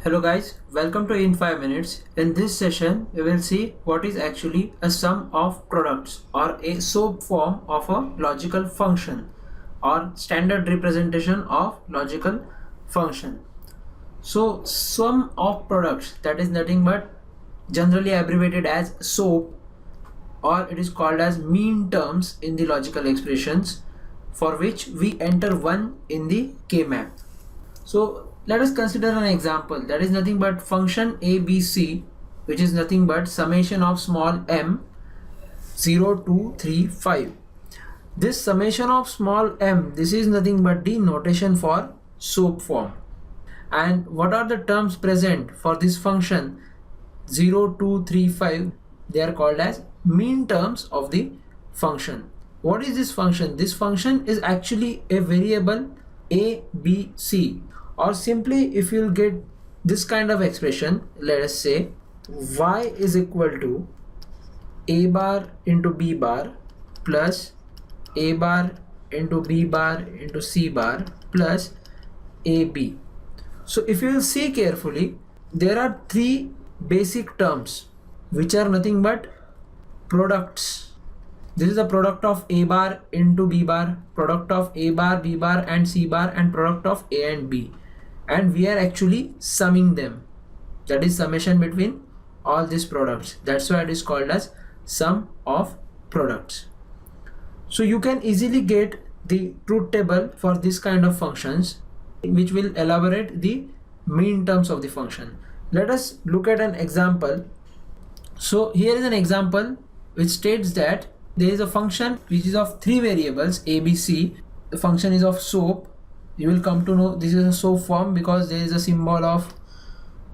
Hello guys, welcome to In 5 Minutes. In this session, we will see what is actually a sum of products or a subform of a logical function or standard representation of logical function. So sum of products, that is nothing but generally abbreviated as SOAP, or it is called as mean terms in the logical expressions, for which we enter 1 in the K-map. So let us consider an example, that is nothing but function ABC, which is nothing but summation of small m 0 to 3 5. This summation of small m, this is nothing but the notation for SOAP form. And what are the terms present for this function 0 2 3 5? They are called as mean terms of the function. What is this function? This function is actually a variable a, b, c, or simply if you'll get this kind of expression, let us say y is equal to a bar into b bar plus a bar into b bar into c bar plus ab. So if you will see carefully, there are three basic terms which are nothing but products. This is the product of a bar into b bar, product of a bar, b bar and c bar, and product of a and b, and we are actually summing them. That is summation between all these products. That's why it is called as sum of products. So you can easily get the truth table for this kind of functions, which will elaborate the mean terms of the function. Let us look at an example. So here is an example which states that there is a function which is of three variables a, b, c. The function is of SOAP. You will come to know this is a SOAP form because there is a symbol of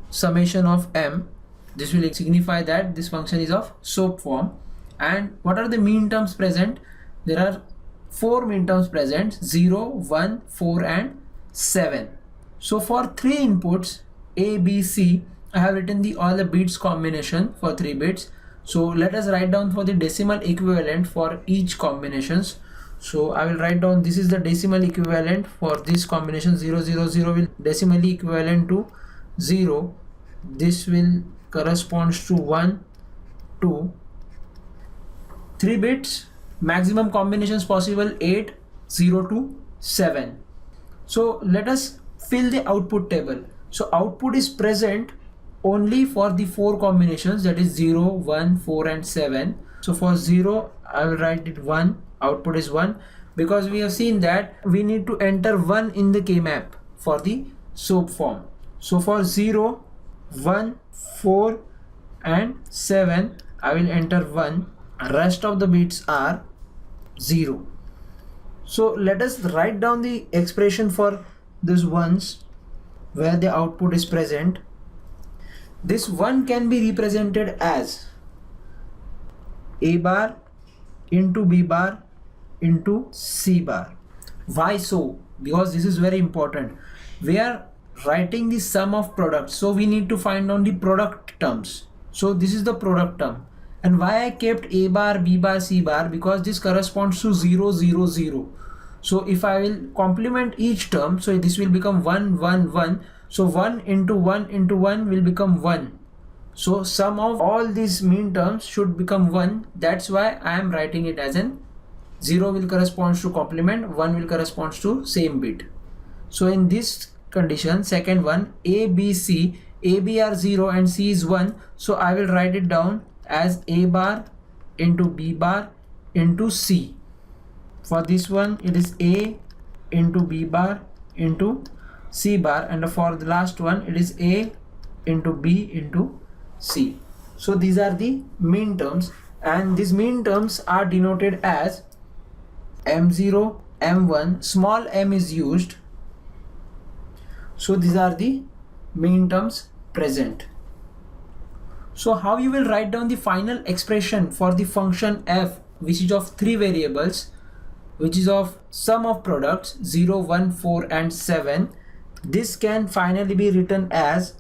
summation of m. This will signify that this function is of SOAP form. And what are the mean terms present? There are four mean terms present: 0, 1, 4 and 7. So for three inputs a, b, c, I have written all the bits combination for 3 bits. So let us write down for the decimal equivalent for each combinations. So I will write down, this is the decimal equivalent for this combination. 0 0 0 will decimally equivalent to 0. This will corresponds to 1 2 3 bits. Maximum combinations possible 8 0 to 7. So let us fill the output table. So output is present only for the four combinations, that is 0 1 4 and 7. So for 0 I will write it 1, output is 1, because we have seen that we need to enter 1 in the K-map for the SOAP form. So for 0 1 4 and 7 I will enter 1, rest of the bits are 0. So let us write down the expression for these ones where the output is present. This 1 can be represented as a bar into b bar into c bar. Why so? Because this is very important. We are writing the sum of products, so we need to find out the product terms. So this is the product term. And why I kept a bar, b bar, c bar? Because this corresponds to 0 0 0. So if I will complement each term, so this will become 1 1 1. So 1 into 1 into 1 will become 1. So sum of all these mean terms should become 1. That's why I am writing it as an 0 will correspond to complement, 1 will correspond to same bit. So in this condition, second one, a, b, c, a, b are 0 and c is 1. So I will write it down as a bar into b bar into c. For this one it is a into b bar into c bar, and for the last one it is a into b into c. So these are the mean terms, and these mean terms are denoted as m0 m1. Small m is used. So these are the mean terms present. So how you will write down the final expression for the function f, which is of three variables, which is of sum of products 0 1 4 and 7. This can finally be written as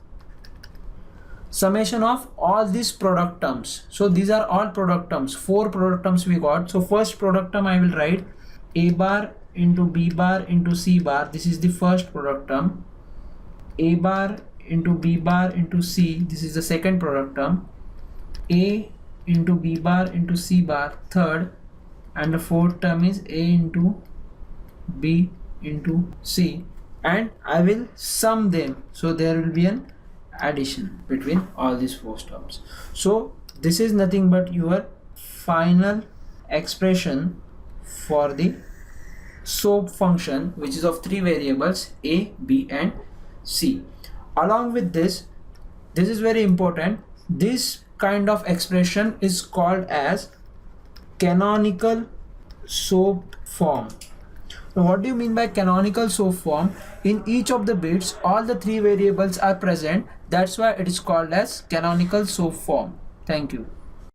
summation of all these product terms. So these are all product terms, 4 product terms we got. So first product term I will write a bar into b bar into c bar. This is the first product term. A bar into B bar into C, this is the second product term, A into B bar into C bar, third, and the fourth term is A into B into C, and I will sum them, so there will be an addition between all these four terms. So this is nothing but your final expression for the SOAP function, which is of three variables A, B and C. Along with this is very important, this kind of expression is called as canonical SOAP form. Now what do you mean by canonical SOAP form? In each of the bits all the three variables are present, that's why it is called as canonical SOAP form. Thank you.